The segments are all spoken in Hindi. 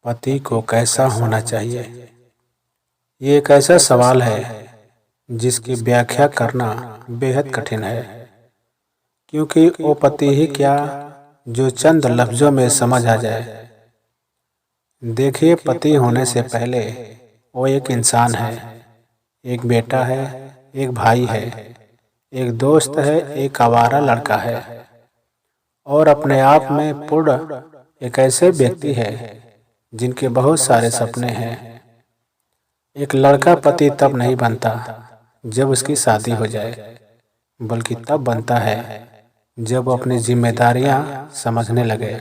पति को कैसा होना चाहिए? ये एक ऐसा सवाल है जिसकी व्याख्या करना बेहद कठिन है, क्योंकि वो पति ही क्या जो चंद लफ्जों में समझ आ जाए। देखिए, पति होने से पहले वो एक इंसान है, एक बेटा है, एक भाई है, एक दोस्त है, एक आवारा लड़का है और अपने आप में पूर्ण एक ऐसे व्यक्ति है जिनके बहुत सारे सपने हैं। एक लड़का पति तब नहीं बनता जब उसकी शादी हो जाए, बल्कि तब बनता है जब वो अपनी जिम्मेदारियां समझने लगे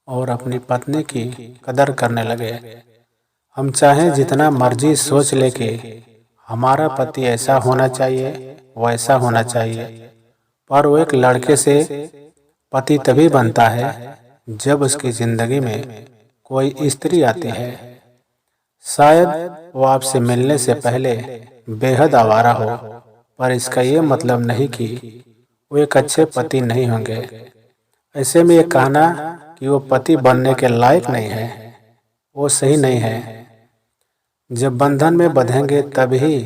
और अपनी पत्नी की कदर करने लगे। हम चाहें जितना मर्जी सोच ले कि हमारा पति ऐसा होना चाहिए, वैसा होना चाहिए, पर वो एक लड़के से पति तभी बनता है जब उसकी जिंदगी में कोई स्त्री आती है। शायद वो आपसे मिलने से पहले बेहद आवारा हो, पर इसका ये मतलब नहीं कि वो एक अच्छे पति नहीं होंगे। ऐसे में ये कहना कि वो पति बनने के लायक नहीं है, वो सही नहीं है। जब बंधन में बंधेंगे तभी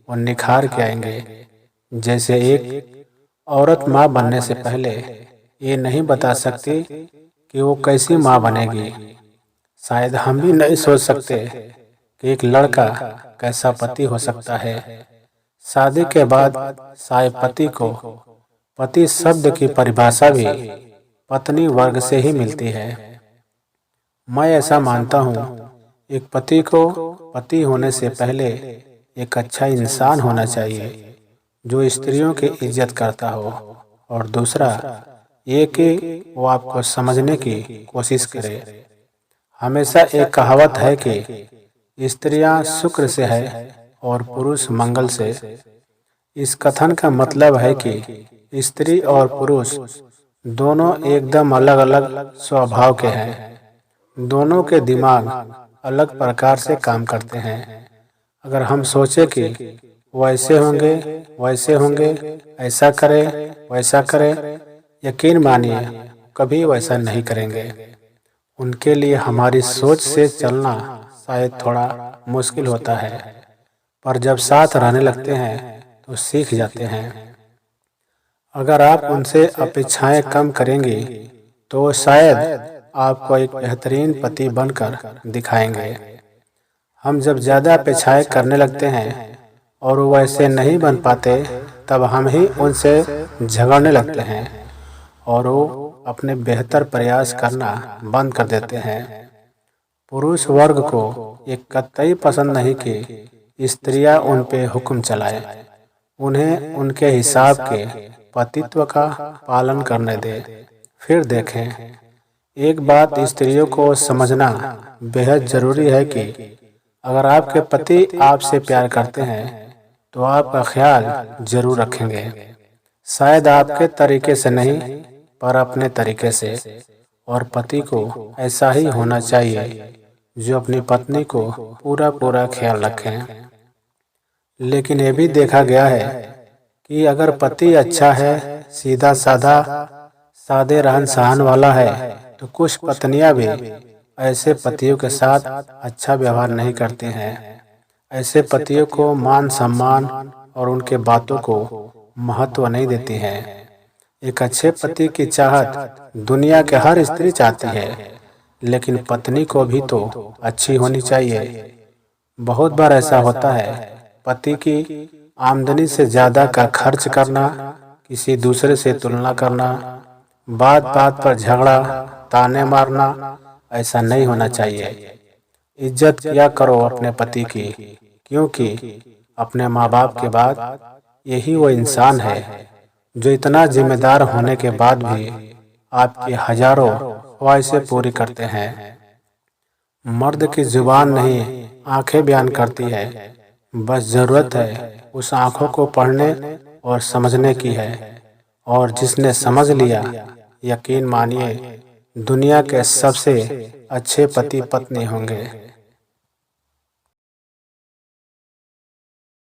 वो निखार के आएंगे। जैसे एक औरत माँ बनने से पहले ये नहीं बता सकती कि वो कैसी माँ बनेगी, शायद हम भी नहीं सोच सकते कि एक लड़का कैसा पति हो सकता है। शादी के बाद शायद पति को पति शब्द की परिभाषा भी पत्नी वर्ग से ही मिलती है। मैं ऐसा मानता हूँ, एक पति को पति होने से पहले एक अच्छा इंसान होना चाहिए जो स्त्रियों की इज्जत करता हो, और दूसरा ये कि वो आपको समझने की कोशिश करे। हमेशा एक कहावत है कि स्त्रियां शुक्र से है और पुरुष मंगल से। इस कथन का मतलब है कि स्त्री और पुरुष दोनों एकदम अलग अलग स्वभाव के हैं, दोनों के दिमाग अलग प्रकार से काम करते हैं। अगर हम सोचे कि वैसे होंगे वैसे होंगे, ऐसा करें वैसा करें, यकीन मानिए कभी वैसा नहीं करेंगे। उनके लिए हमारी सोच से चलना शायद थोड़ा मुश्किल होता है, पर जब साथ रहने लगते हैं तो सीख जाते हैं। अगर आप उनसे अपेक्षाएं कम करेंगी तो शायद आपको एक बेहतरीन पति बनकर दिखाएंगे। हम जब ज़्यादा अपेक्षाएं करने लगते हैं और वो वैसे नहीं बन पाते, तब हम ही उनसे झगड़ने लगते हैं और वो अपने बेहतर प्रयास करना बंद कर देते हैं। पुरुष वर्ग को ये कतई पसंद नहीं कि स्त्रियां उन पे हुक्म चलाए। उन्हें उनके हिसाब के पतित्व का पालन करने दे। फिर देखें, एक बात स्त्रियों को समझना बेहद जरूरी है कि अगर आपके पति आपसे प्यार करते हैं तो आपका ख्याल जरूर रखेंगे, शायद आपके तरीके से नहीं पर अपने तरीके से। और पति को ऐसा ही होना चाहिए जो अपनी पत्नी को पूरा पूरा ख्याल रखें। लेकिन ये भी देखा गया है कि अगर पति अच्छा है, सीधा साधा, सादे रहन सहन वाला है, तो कुछ पत्नियां भी ऐसे पतियों के साथ अच्छा व्यवहार नहीं करती हैं। ऐसे पतियों को मान सम्मान और उनके बातों को महत्व नहीं देती हैं। एक अच्छे पति की चाहत दुनिया के हर स्त्री चाहती है, लेकिन पत्नी को भी तो अच्छी होनी चाहिए। बहुत बार ऐसा होता है, पति की आमदनी से ज्यादा का खर्च करना, किसी दूसरे से तुलना करना, बात बात पर झगड़ा, ताने मारना, ऐसा नहीं होना चाहिए। इज्जत किया करो अपने पति की, क्योंकि अपने माँ बाप के बाद यही वो इंसान है जो इतना जिम्मेदार होने के बाद भी आपकी हजारों ख्वाहिशें पूरी करते हैं। मर्द की जुबान नहीं, आंखें बयान करती है, बस जरूरत है उस आंखों को पढ़ने और समझने की है। और जिसने समझ लिया, यकीन मानिए दुनिया के सबसे अच्छे पति पत्नी होंगे।